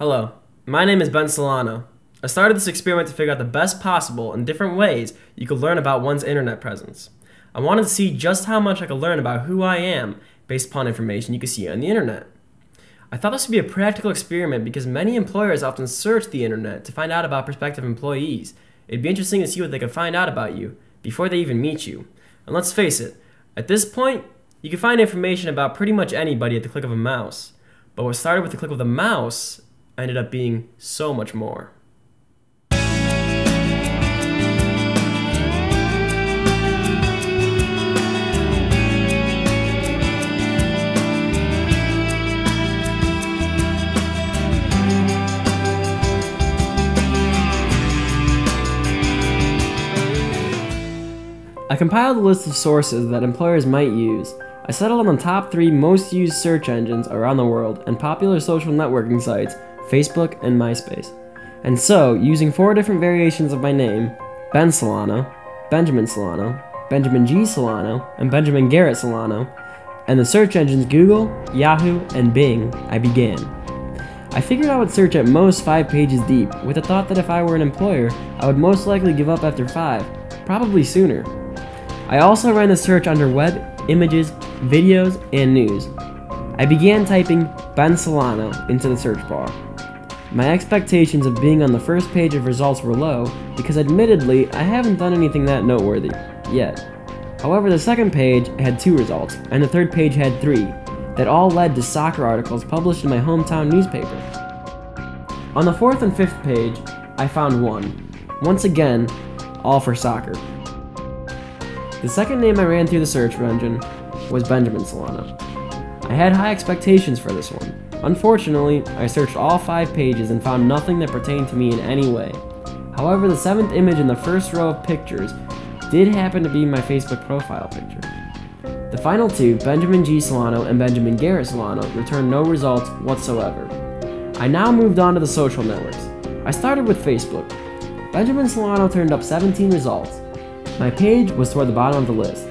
Hello, my name is Ben Solano. I started this experiment to figure out the best possible and different ways you could learn about one's internet presence. I wanted to see just how much I could learn about who I am based upon information you could see on the internet. I thought this would be a practical experiment because many employers often search the internet to find out about prospective employees. It'd be interesting to see what they could find out about you before they even meet you. And let's face it, at this point, you can find information about pretty much anybody at the click of a mouse. But what started with the click of the mouse ended up being so much more. I compiled a list of sources that employers might use. I settled on the top 3 most used search engines around the world and popular social networking sites, Facebook and MySpace. And so, using 4 different variations of my name, Ben Solano, Benjamin Solano, Benjamin G. Solano, and Benjamin Garrett Solano, and the search engines Google, Yahoo, and Bing, I began. I figured I would search at most 5 pages deep, with the thought that if I were an employer, I would most likely give up after 5, probably sooner. I also ran the search under web, images, videos, and news. I began typing Ben Solano into the search bar. My expectations of being on the first page of results were low because admittedly I haven't done anything that noteworthy yet. However, the second page had 2 results and the third page had 3 that all led to soccer articles published in my hometown newspaper. On the 4th and 5th page, I found 1. Once again, all for soccer. The second name I ran through the search engine was Benjamin Solano. I had high expectations for this one. Unfortunately, I searched all 5 pages and found nothing that pertained to me in any way. However, the 7th image in the first row of pictures did happen to be my Facebook profile picture. The final 2, Benjamin G. Solano and Benjamin Garrett Solano, returned no results whatsoever. I now moved on to the social networks. I started with Facebook. Benjamin Solano turned up 17 results. My page was toward the bottom of the list.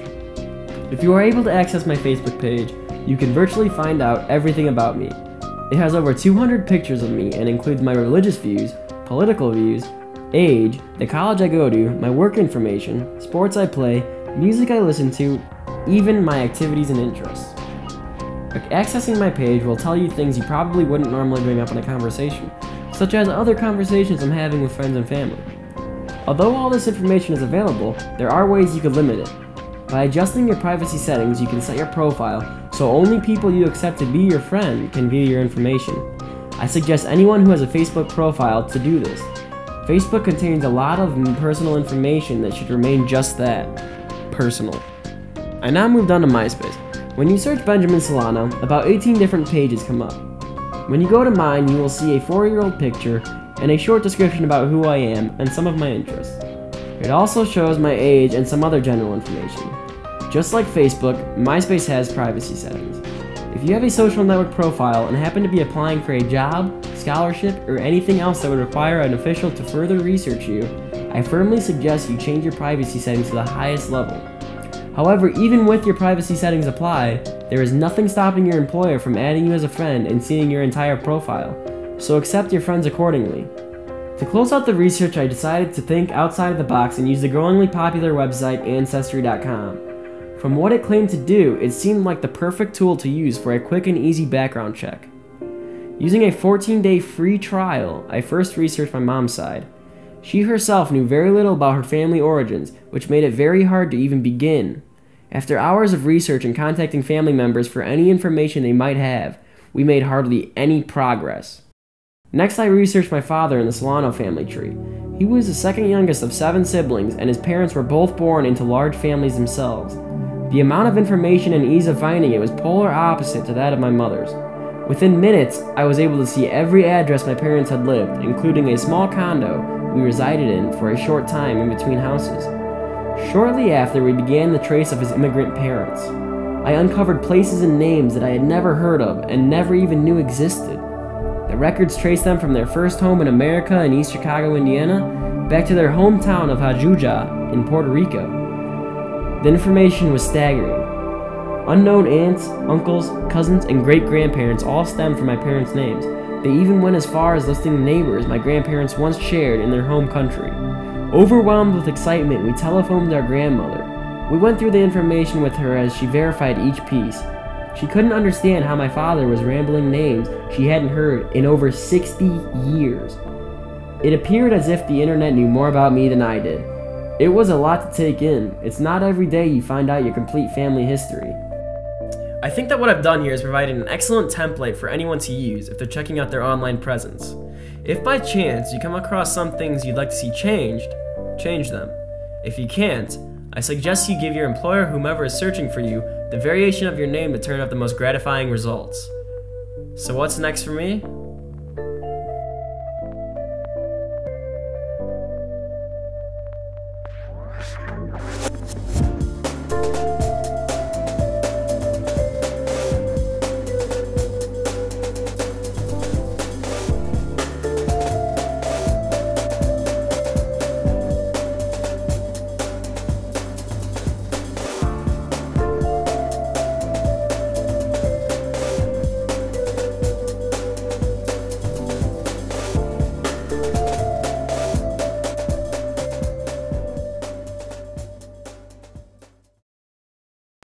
If you are able to access my Facebook page, you can virtually find out everything about me. It has over 200 pictures of me and includes my religious views, political views, age, the college I go to, my work information, sports I play, music I listen to, even my activities and interests. Accessing my page will tell you things you probably wouldn't normally bring up in a conversation, such as other conversations I'm having with friends and family. Although all this information is available, there are ways you could limit it. By adjusting your privacy settings, you can set your profile so only people you accept to be your friend can view your information. I suggest anyone who has a Facebook profile to do this. Facebook contains a lot of personal information that should remain just that, personal. I now moved on to MySpace. When you search Benjamin Solano, about 18 different pages come up. When you go to mine, you will see a 4-year-old picture and a short description about who I am and some of my interests. It also shows my age and some other general information. Just like Facebook, MySpace has privacy settings. If you have a social network profile and happen to be applying for a job, scholarship, or anything else that would require an official to further research you, I firmly suggest you change your privacy settings to the highest level. However, even with your privacy settings applied, there is nothing stopping your employer from adding you as a friend and seeing your entire profile, so accept your friends accordingly. To close out the research, I decided to think outside of the box and use the growingly popular website Ancestry.com. From what it claimed to do, it seemed like the perfect tool to use for a quick and easy background check. Using a 14-day free trial, I first researched my mom's side. She herself knew very little about her family origins, which made it very hard to even begin. After hours of research and contacting family members for any information they might have, we made hardly any progress. Next, I researched my father in the Solano family tree. He was the second youngest of 7 siblings, and his parents were both born into large families themselves. The amount of information and ease of finding it was polar opposite to that of my mother's. Within minutes, I was able to see every address my parents had lived, including a small condo we resided in for a short time in between houses. Shortly after, we began the trace of his immigrant parents. I uncovered places and names that I had never heard of and never even knew existed. The records traced them from their first home in America in East Chicago, Indiana, back to their hometown of Hajuja in Puerto Rico. The information was staggering. Unknown aunts, uncles, cousins, and great-grandparents all stemmed from my parents' names. They even went as far as listing neighbors my grandparents once shared in their home country. Overwhelmed with excitement, we telephoned our grandmother. We went through the information with her as she verified each piece. She couldn't understand how my father was rambling names she hadn't heard in over 60 years. It appeared as if the internet knew more about me than I did. It was a lot to take in. It's not every day you find out your complete family history. I think that what I've done here is provided an excellent template for anyone to use if they're checking out their online presence. If by chance you come across some things you'd like to see changed, change them. If you can't, I suggest you give your employer or whomever is searching for you the variation of your name to turn out the most gratifying results. So what's next for me?